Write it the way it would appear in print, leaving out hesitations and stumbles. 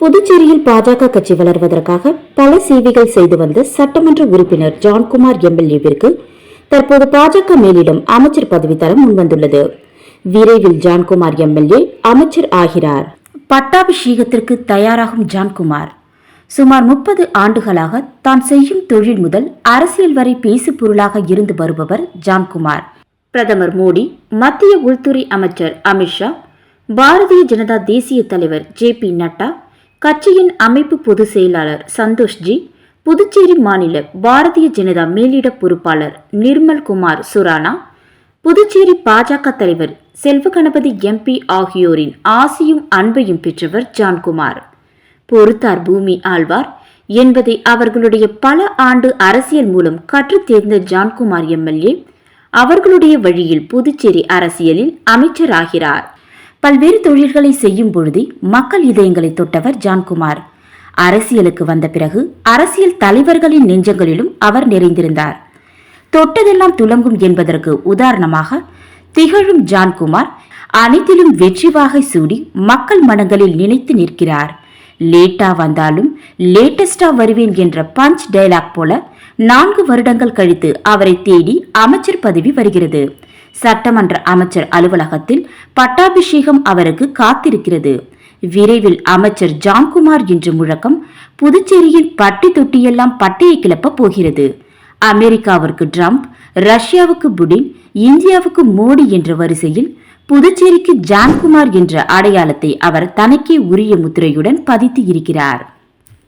புதுச்சேரியில் பாஜக கட்சி வளர்வதற்காக பல சேவைகள் செய்து வந்த சட்டமன்ற உறுப்பினர் ஜான்குமார் எம்எல்ஏவிற்கு தற்போது பாஜக மேலிடம் அமைச்சர் பதவி தர முன்வந்துள்ளது. விரைவில் ஜான்குமார் எம்எல்ஏ அமைச்சர் ஆகிறார். பட்டாபிஷேகத்திற்கு தயாராகும் ஜான்குமார் சுமார் 30 ஆண்டுகளாக தான் செய்யும் தொழில் முதல் அரசியல் வரை பேசு பொருளாக இருந்து வருபவர் ஜான்குமார். பிரதமர் மோடி, மத்திய உள்துறை அமைச்சர் அமித்ஷா, பாரதிய ஜனதா தேசிய தலைவர் JP நட்டா, கட்சியின் அமைப்பு பொதுச் செயலாளர் சந்தோஷ்ஜி, புதுச்சேரி மாநில பாரதிய ஜனதா மேலிட பொறுப்பாளர் நிர்மல் குமார் சுரானா, புதுச்சேரி பாஜக தலைவர் செல்வகணபதி MP ஆகியோரின் ஆசியும் அன்பையும் பெற்றவர் ஜான்குமார். பொறுத்தார் பூமி ஆழ்வார் என்பதை அவர்களுடைய பல ஆண்டு அரசியல் மூலம் கற்றுத் தேர்ந்த ஜான்குமார் எம்எல்ஏ அவர்களுடைய வழியில் புதுச்சேரி அரசியலில் அமைச்சராகிறார். பல்வேறு தொழில்களை செய்யும் பொழுதே மக்கள் இதயங்களை தொட்டவர் ஜான்குமார். அரசியலுக்கு வந்த பிறகு அரசியல் தலைவர்களின் நெஞ்சங்களிலும் அவர் நிறைந்திருந்தார். தொட்டதெல்லாம் துலங்கும் என்பதற்கு உதாரணமாக திகழும் ஜான்குமார் அனைத்திலும் வெற்றி வாகை சூடி மக்கள் மனங்களில் நிலைத்து நிற்கிறார். லேட்டா வந்தாலும் லேட்டஸ்டா வருவேன் என்ற பஞ்ச் டயலாக் போல 4 வருடங்கள் கழித்து அவரை தேடி அமைச்சர் பதவி வருகிறது. சட்டமன்ற அமைச்சர் அலுவலகத்தில் பட்டாபிஷேகம் அவருக்கு காத்திருக்கிறது. விரைவில் அமைச்சர் ஜான்குமார் என்ற முழக்கம் புதுச்சேரியின் பட்டி தொட்டியெல்லாம் பட்டையை கிளப்ப போகிறது. அமெரிக்காவிற்கு டிரம்ப், ரஷ்யாவுக்கு புடின், இந்தியாவுக்கு மோடி என்ற வரிசையில் புதுச்சேரிக்கு ஜான்குமார் என்ற அடையாளத்தை அவர் தனக்கே உரிய முத்திரையுடன் பதித்து இருக்கிறார்.